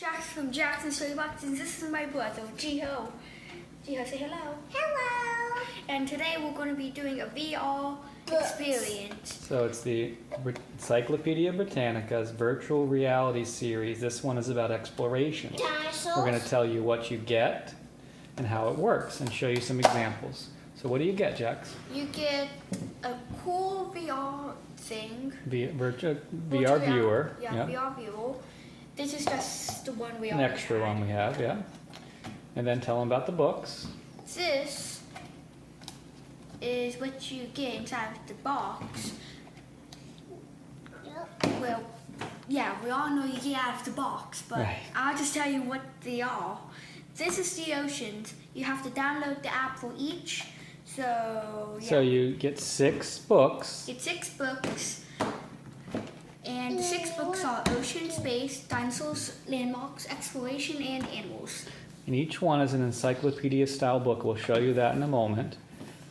Jax from Jackson Storybox, and this is my brother, JeeHo. JeeHo, say hello. Hello. And today we're going to be doing a VR experience. So it's the Encyclopedia Britannica's virtual reality series. This one is about exploration. Dinosaurs. We're going to tell you what you get and how it works and show you some examples. So what do you get, Jax? You get a cool VR thing. VR Virtual viewer. Yeah, VR viewer. This is just the one we An already extra had. one we have, yeah. And then tell them about the books. This is what you get inside of the box. Yep. Well, yeah, we all know you get out of the box, but Right. I'll just tell you what they are. This is the oceans. You have to download the app for each. So, yeah. So you get 6 books. It's 6 books. And the 6 books are ocean, space, dinosaurs, landmarks, exploration, and animals. And each one is an encyclopedia style book. We'll show you that in a moment.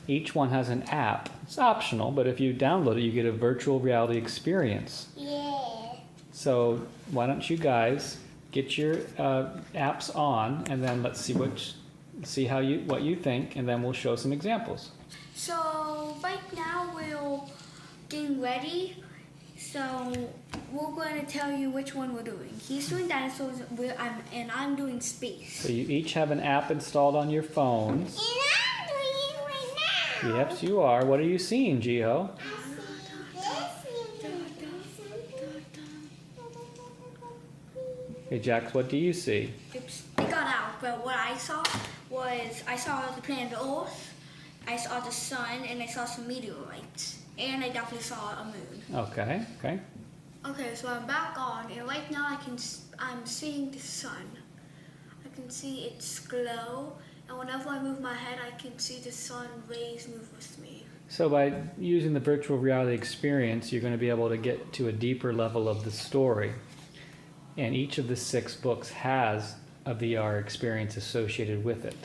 Each one has an app. It's optional, but if you download it, you get a virtual reality experience. Yeah. So why don't you guys get your apps on, and then let's see what you think, and then we'll show some examples. So right now we're getting ready. So we're going to tell you which one we're doing. He's doing dinosaurs, and I'm doing space. So you each have an app installed on your phones. And I'm doing it right now. Yes, you are. What are you seeing, JeeHo? Hey, Jax, what do you see? Oops, it got out. But what I saw was the planet Earth, I saw the sun, and I saw some meteorites. And I definitely saw a moon. Okay, okay. Okay, so I'm back on, and right now I'm seeing the sun. I can see its glow, and whenever I move my head, I can see the sun rays move with me. So by using the virtual reality experience, you're going to be able to get to a deeper level of the story. And each of the 6 books has a VR experience associated with it.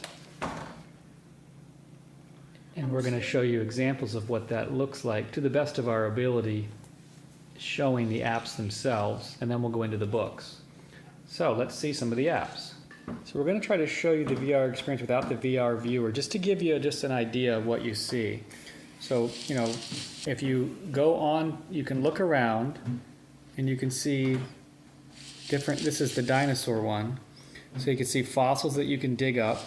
And we're going to show you examples of what that looks like to the best of our ability, showing the apps themselves, and then we'll go into the books. So let's see some of the apps. So we're going to try to show you the VR experience without the VR viewer, just to give you just an idea of what you see. So, you know, if you go on, you can look around and you can see different, this is the dinosaur one. So you can see fossils that you can dig up.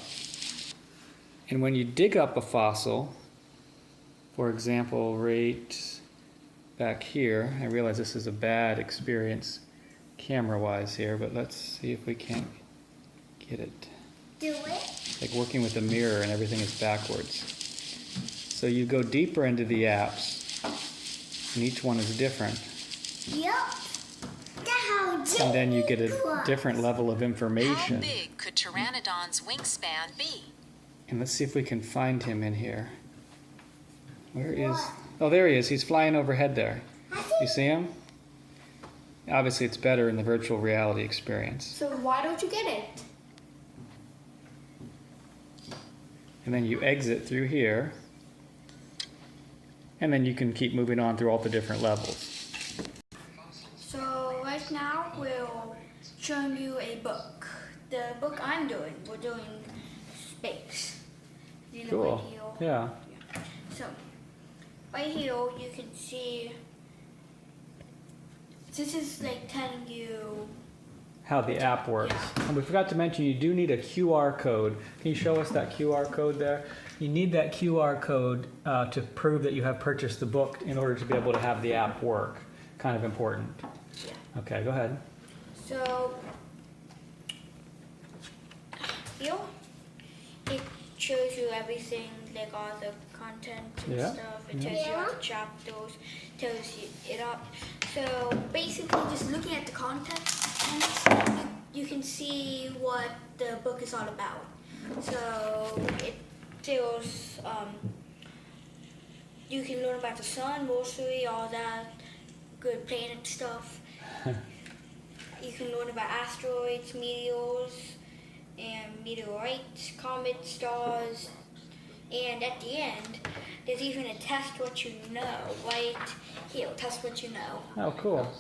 And when you dig up a fossil, for example, right back here, I realize this is a bad experience camera-wise here, but let's see if we can't get it. Do it. Like working with a mirror and everything is backwards. So you go deeper into the apps, and each one is different. Yep. And then you get a different level of How information. big could Pteranodon's wingspan be? And let's see if we can find him in here. Where is... Oh, there he is. He's flying overhead there. You see him? Obviously, it's better in the virtual reality experience. So why don't you get it? And then you exit through here. And then you can keep moving on through all the different levels. So right now we're showing you a book. The book I'm doing, we're doing space. You know, Cool. right here. Yeah. So right here you can see. This is like telling you. How the app works. And we forgot to mention you do need a QR code. Can you show us that QR code there? You need that QR code to prove that you have purchased the book in order to be able to have the app work. Kind of important. Yeah. Okay, go ahead. So here it shows you everything, like all the content and Yeah. stuff. It tells you all the chapters, tells you it up. So basically, just looking at the content, you can see what the book is all about. So it tells you can learn about the sun, Mercury, all that good planet stuff. You can learn about asteroids, meteors, and meteorites, comets, stars, and at the end, there's even a test what you know, right here, test what you know. Oh, cool.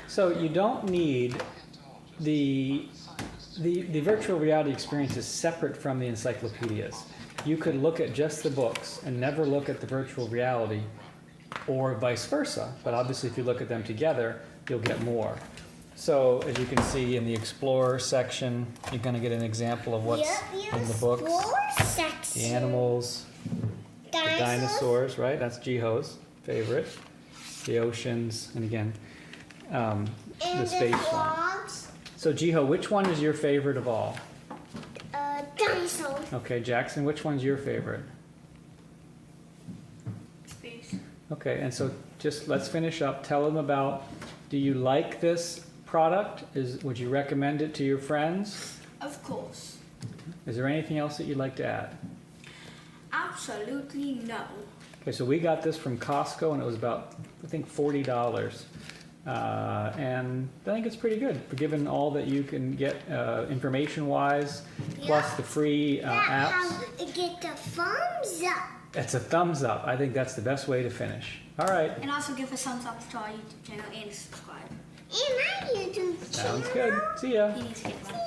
So you don't need the The virtual reality experience is separate from the encyclopedias. You could look at just the books and never look at the virtual reality, or vice versa. But obviously, if you look at them together, you'll get more. So, as you can see in the Explorer section, you're going to get an example of what's in the books. Section. The animals, the dinosaurs, right? That's JeeHo's favorite. The oceans, and again, the space one. So, JeeHo, which one is your favorite of all? Dinosaur. Okay, Jackson, which one's your favorite? Space. Okay, and so just let's finish up. Tell them about, do you like this product? Would you recommend it to your friends? Of course. Is there anything else that you'd like to add? Absolutely no. Okay, so we got this from Costco and it was about, I think, $40. And I think it's pretty good, given all that you can get information-wise, plus the free apps. How to get the thumbs up. It's a thumbs up. I think that's the best way to finish. All right. And also give a thumbs up to our YouTube channel and subscribe. And my YouTube channel. Sounds good. See ya. He needs to get one.